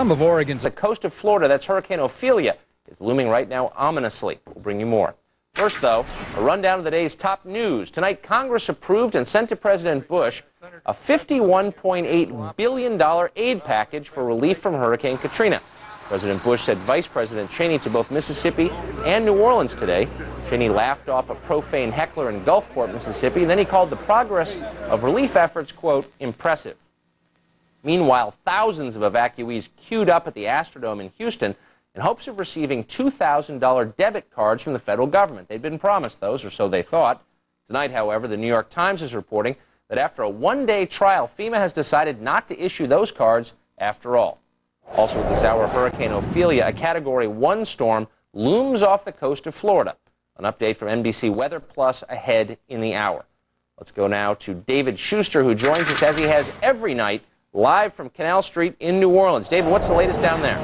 Some of Oregon's the coast of Florida, that's Hurricane Ophelia, is looming right now ominously. We'll bring you more. First, though, a rundown of the day's top news. Tonight, Congress approved and sent to President Bush a $51.8 billion aid package for relief from Hurricane Katrina. President Bush said Vice President Cheney to both Mississippi and New Orleans today. Cheney laughed off a profane heckler in Gulfport, Mississippi, and then he called the progress of relief efforts, quote, impressive. Meanwhile, thousands of evacuees queued up at the Astrodome in Houston in hopes of receiving $2,000 debit cards from the federal government. They'd been promised those, or so they thought. Tonight, however, the New York Times is reporting that after a one-day trial, FEMA has decided not to issue those cards after all. Also with this hour, Hurricane Ophelia, a Category 1 storm, looms off the coast of Florida. An update from NBC Weather Plus ahead in the hour. Let's go now to David Schuster, who joins us as he has every night, live from Canal Street in New Orleans. David, what's the latest down there?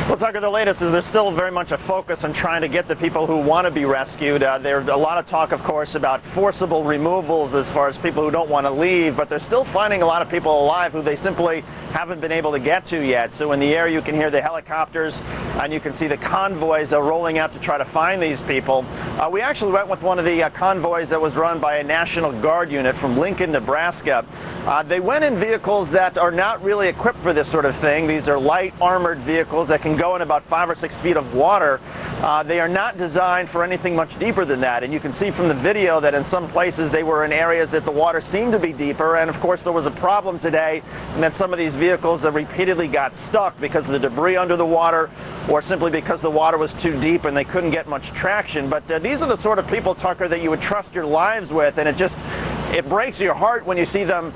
Well, Tucker, the latest is there's still very much a focus on trying to get the people who want to be rescued. There's a lot of talk, of course, about forcible removals as far as people who don't want to leave, but they're still finding a lot of people alive who they simply haven't been able to get to yet. So in the air, you can hear the helicopters and you can see the convoys rolling out to try to find these people. We actually went with one of the convoys that was run by a National Guard unit from Lincoln, Nebraska. They went in vehicles that are not really equipped for this sort of thing. These are light armored vehicles that can go in about 5 or 6 feet of water. They are not designed for anything much deeper than that. And you can see from the video that in some places they were in areas that the water seemed to be deeper. And of course there was a problem today in that some of these vehicles repeatedly got stuck because of the debris under the water or simply because the water was too deep and they couldn't get much traction. But these are the sort of people, Tucker, that you would trust your lives with. And it breaks your heart when you see them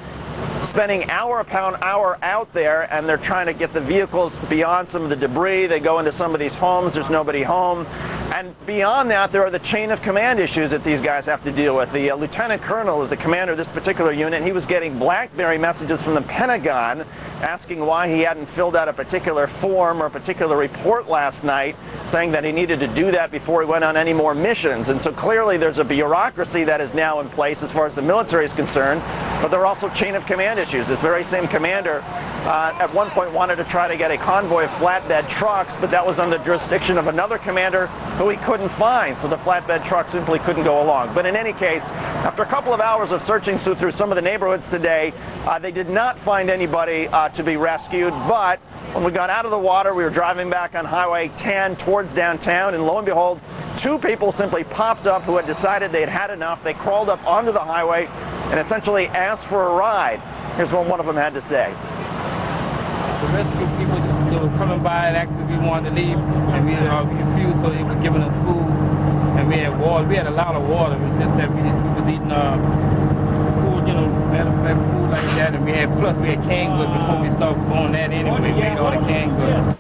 spending hour upon hour out there, and they're trying to get the vehicles beyond some of the debris. They go into some of these homes, there's nobody home. And beyond that, there are the chain of command issues that these guys have to deal with. The lieutenant colonel is the commander of this particular unit, and he was getting BlackBerry messages from the Pentagon asking why he hadn't filled out a particular form or a particular report last night, saying that he needed to do that before he went on any more missions. And so clearly there's a bureaucracy that is now in place as far as the military is concerned, but there are also chain of command issues. This very same commander at one point wanted to try to get a convoy of flatbed trucks, but that was under the jurisdiction of another commander who he couldn't find, so the flatbed truck simply couldn't go along. But in any case, after a couple of hours of searching through some of the neighborhoods today, they did not find anybody to be rescued. But when we got out of the water, we were driving back on Highway 10 towards downtown, and lo and behold, 2 people simply popped up who had decided they had had enough. They crawled up onto the highway and essentially asked for a ride. Here's what one of them had to say. The rescue people were coming by and actually we wanted to leave, and we refused, so they were giving us food, and we had water. We had a lot of water. It was just that we was eating food, matter of fact, food like that, and we had canned goods before we started going that anyway. We had all the canned goods.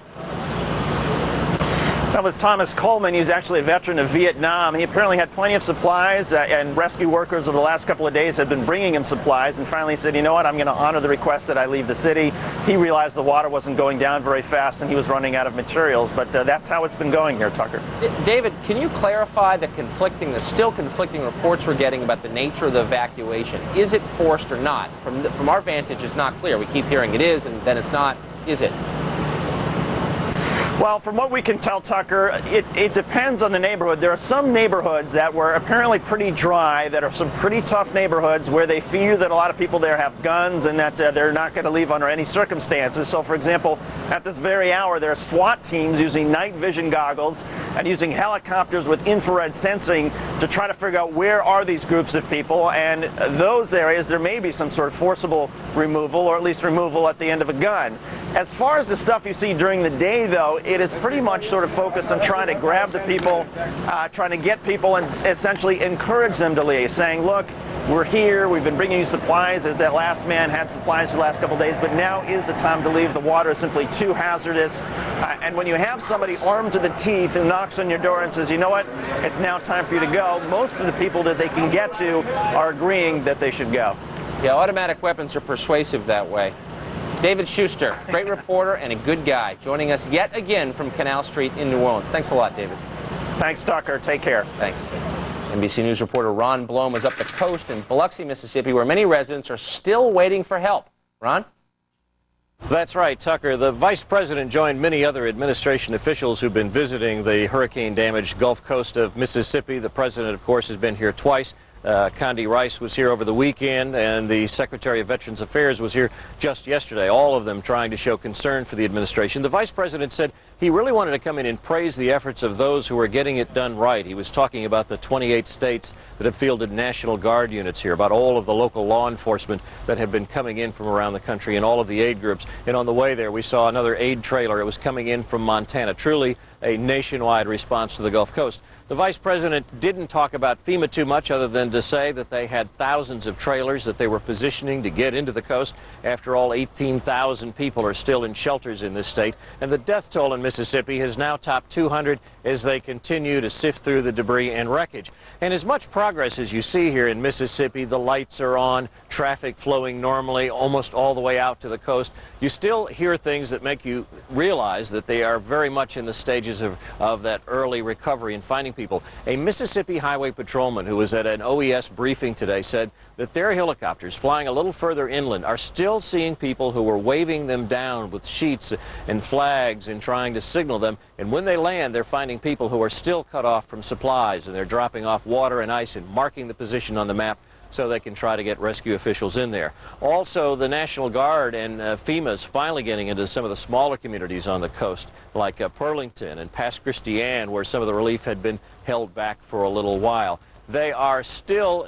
That was Thomas Coleman. He's actually a veteran of Vietnam. He apparently had plenty of supplies, and rescue workers over the last couple of days had been bringing him supplies, and finally said, you know what, I'm going to honor the request that I leave the city. He realized the water wasn't going down very fast and he was running out of materials, but that's how it's been going here, Tucker. David, can you clarify the still conflicting reports we're getting about the nature of the evacuation? Is it forced or not? From our vantage, it's not clear. We keep hearing it is, and then it's not. Is it? Well, from what we can tell, Tucker, it depends on the neighborhood. There are some neighborhoods that were apparently pretty dry, that are some pretty tough neighborhoods where they fear that a lot of people there have guns and that they're not going to leave under any circumstances. So, for example, at this very hour, there are SWAT teams using night vision goggles and using helicopters with infrared sensing to try to figure out where are these groups of people. And those areas, there may be some sort of forcible removal, or at least removal at the end of a gun. As far as the stuff you see during the day, though, it is pretty much sort of focused on trying to grab the people, trying to get people and essentially encourage them to leave, saying, look, we're here, we've been bringing you supplies, as that last man had supplies for the last couple of days, but now is the time to leave. The water is simply too hazardous. And when you have somebody armed to the teeth who knocks on your door and says, you know what, it's now time for you to go, most of the people that they can get to are agreeing that they should go. Yeah, automatic weapons are persuasive that way. David Schuster, great reporter and a good guy, joining us yet again from Canal Street in New Orleans. Thanks a lot, David. Thanks, Tucker. Take care. Thanks. NBC News reporter Ron Blome is up the coast in Biloxi, Mississippi, where many residents are still waiting for help. Ron? That's right, Tucker. The vice president joined many other administration officials who've been visiting the hurricane-damaged Gulf Coast of Mississippi. The president, of course, has been here twice. Condi Rice was here over the weekend, and the Secretary of Veterans Affairs was here just yesterday, all of them trying to show concern for the administration. The vice president said he really wanted to come in and praise the efforts of those who are getting it done right. He was talking about the 28 states that have fielded National Guard units here, about all of the local law enforcement that have been coming in from around the country, and all of the aid groups. And on the way there, we saw another aid trailer. It was coming in from Montana. Truly a nationwide response to the Gulf Coast. The vice president didn't talk about FEMA too much, other than to say that they had thousands of trailers that they were positioning to get into the coast. After all, 18,000 people are still in shelters in this state, and the death toll in Mississippi has now topped 200 as they continue to sift through the debris and wreckage. And as much progress as you see here in Mississippi, the lights are on, traffic flowing normally almost all the way out to the coast, you still hear things that make you realize that they are very much in the stages of that early recovery and finding people. A Mississippi Highway patrolman who was at an OES briefing today said that their helicopters flying a little further inland are still seeing people who are waving them down with sheets and flags and trying to signal them. And when they land, they're finding people who are still cut off from supplies, and they're dropping off water and ice and marking the position on the map so they can try to get rescue officials in there. Also, the National Guard and FEMA is finally getting into some of the smaller communities on the coast, like Burlington and Pass Christian, where some of the relief had been held back for a little while. They are still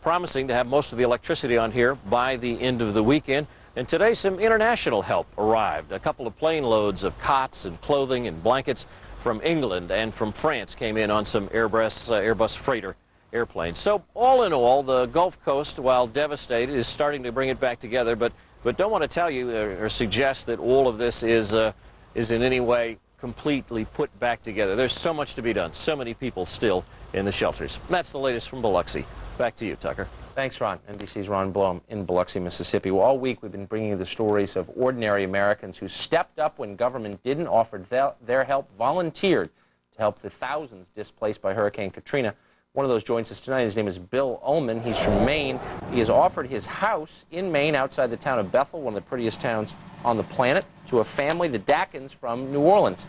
promising to have most of the electricity on here by the end of the weekend. And today, some international help arrived. A couple of plane loads of cots and clothing and blankets from England and from France came in on some Airbus freighter airplanes. So all in all, the Gulf Coast, while devastated, is starting to bring it back together, but don't want to tell you or suggest that all of this is in any way completely put back together. There's so much to be done, so many people still in the shelters. That's the latest from Biloxi. Back to you, Tucker. Thanks, Ron. NBC's Ron Blum in Biloxi, Mississippi. Well, all week we've been bringing you the stories of ordinary Americans who stepped up when government didn't, offered their help, volunteered to help the thousands displaced by Hurricane Katrina. One of those joins us tonight. His name is Bill Ullman. He's from Maine. He has offered his house in Maine outside the town of Bethel, one of the prettiest towns on the planet, to a family, the Dackins from New Orleans.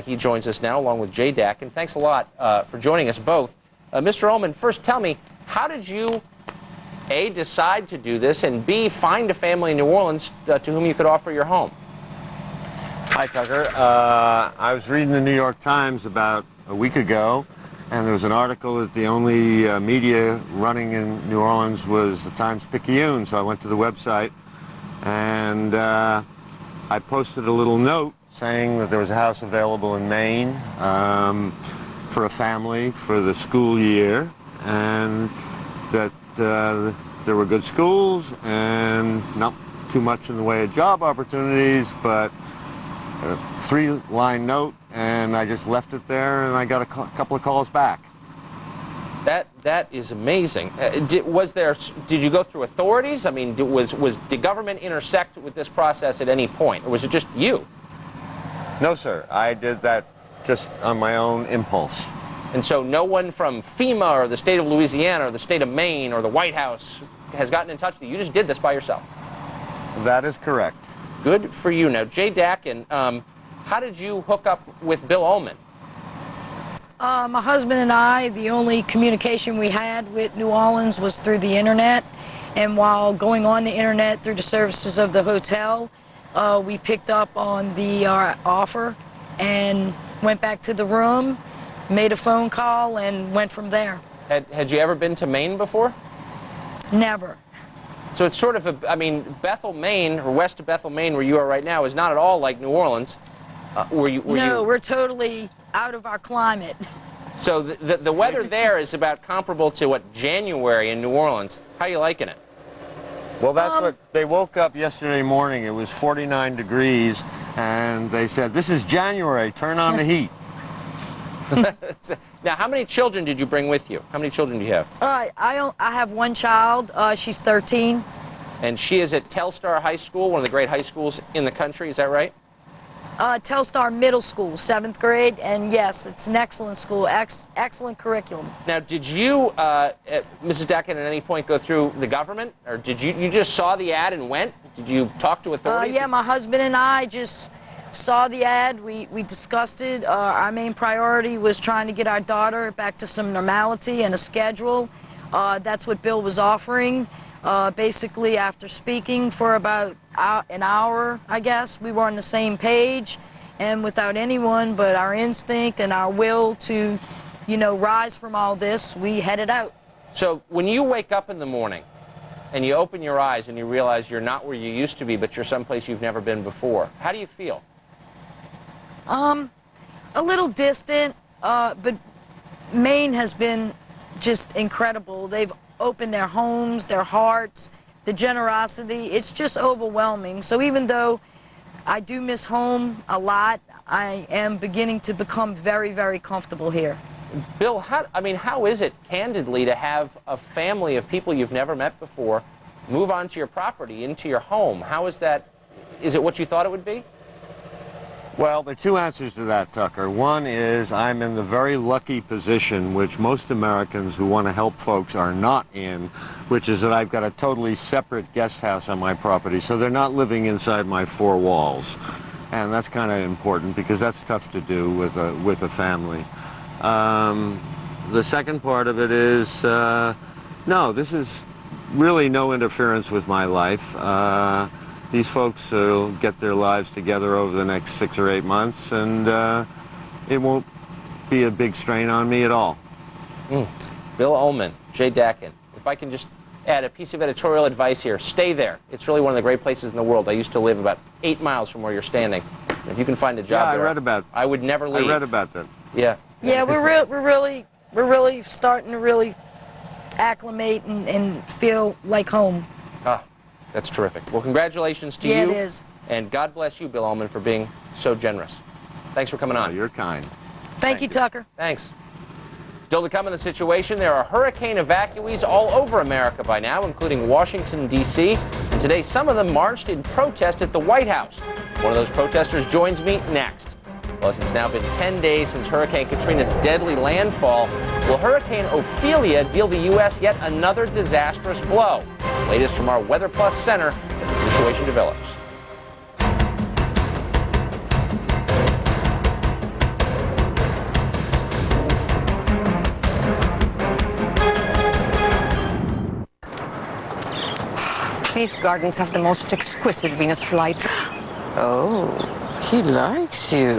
He joins us now along with Jay Dackin. Thanks a lot for joining us both. Mr. Ullman, first tell me, how did you, A, decide to do this, and B, find a family in New Orleans to whom you could offer your home? Hi, Tucker. I was reading the New York Times about a week ago, and there was an article that the only media running in New Orleans was the Times-Picayune, so I went to the website, and I posted a little note saying that there was a house available in Maine for a family for the school year, and that there were good schools and not too much in the way of job opportunities, but a 3-line note, and I just left it there, and I got a couple of calls back. That is amazing. Did you go through authorities? I mean, did government intersect with this process at any point, or was it just you? No, sir. I did that just on my own impulse. And so no one from FEMA or the state of Louisiana or the state of Maine or the White House has gotten in touch with you. You just did this by yourself. That is correct. Good for you. Now, Jay Dackin, how did you hook up with Bill Ullman? My husband and I, the only communication we had with New Orleans was through the internet. And while going on the internet through the services of the hotel, we picked up on the offer and went back to the room, made a phone call, and went from there. Had you ever been to Maine before? Never. So it's sort of Bethel, Maine, or west of Bethel, Maine, where you are right now, is not at all like New Orleans. We're totally out of our climate. So the weather there is about comparable to what, January in New Orleans. How are you liking it? Well, that's what they woke up yesterday morning. It was 49 degrees, and they said, "This is January. Turn on the heat." Now, how many children did you bring with you? How many children do you have? I have one child. She's 13. And she is at Telstar High School, one of the great high schools in the country. Is that right? Telstar Middle School, 7th grade, and yes, it's an excellent school, excellent curriculum. Now, did you, Mrs. Decken, at any point go through the government, or did you just saw the ad and went? Did you talk to authorities? Yeah, my husband and I just saw the ad. We discussed it. Our main priority was trying to get our daughter back to some normality and a schedule. That's what Bill was offering. Basically, after speaking for about an hour, I guess, we were on the same page, and without anyone but our instinct and our will to, rise from all this, we headed out. So when you wake up in the morning and you open your eyes and you realize you're not where you used to be, but you're someplace you've never been before, how do you feel? A little distant, but Maine has been just incredible. They've opened their homes, their hearts, the generosity. It's just overwhelming. So even though I do miss home a lot, I am beginning to become very, very comfortable here. Bill, how is it, candidly, to have a family of people you've never met before move onto your property, into your home? How is that? Is it what you thought it would be? Well, there are two answers to that, Tucker. One is I'm in the very lucky position, which most Americans who want to help folks are not in, which is that I've got a totally separate guest house on my property, so they're not living inside my four walls. And that's kind of important because that's tough to do with a family. The second part of it is, no, this is really no interference with my life. These folks will get their lives together over the next 6 or 8 months, and it won't be a big strain on me at all. Bill Ullman, Jay Dakin, if I can just add a piece of editorial advice here, stay there. It's really one of the great places in the world. I used to live about 8 miles from where you're standing. If you can find a job there, I read about. I would never leave. I read about that. Yeah. Yeah, we're really starting to really acclimate and feel like home. That's terrific. Well, congratulations to you. Yeah, it is. And God bless you, Bill Ullman, for being so generous. Thanks for coming on. Oh, you're kind. Thank you, Tucker. Thanks. Still to come in the situation, there are hurricane evacuees all over America by now, including Washington, D.C. And today, some of them marched in protest at the White House. One of those protesters joins me next. Plus, it's now been 10 days since Hurricane Katrina's deadly landfall. Will Hurricane Ophelia deal the U.S. yet another disastrous blow? Latest from our Weather Plus Center as the situation develops. These gardens have the most exquisite Venus flight. Oh, he likes you.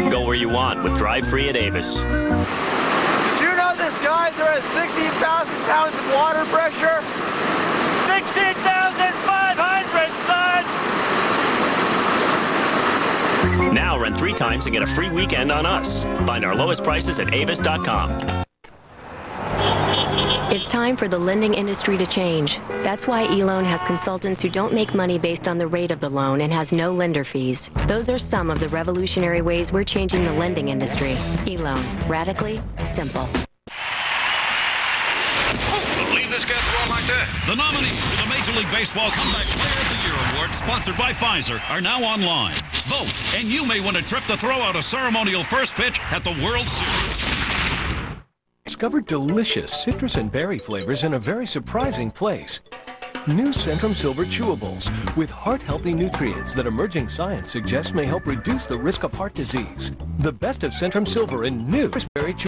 Go where you want with Drive Free at Avis. Did you know this geyser has 16,000 pounds of water pressure? 16,500, son! Now rent 3 times and get a free weekend on us. Find our lowest prices at avis.com. It's time for the lending industry to change. That's why eLoan has consultants who don't make money based on the rate of the loan and has no lender fees. Those are some of the revolutionary ways we're changing the lending industry. eLoan. Radically simple. Leave this guy thrown like that. The nominees for the Major League Baseball Comeback Player of the Year Award, sponsored by Pfizer, are now online. Vote, and you may win a trip to throw out a ceremonial first pitch at the World Series. Discover delicious citrus and berry flavors in a very surprising place. New Centrum Silver Chewables with heart-healthy nutrients that emerging science suggests may help reduce the risk of heart disease. The best of Centrum Silver in new berry chewables.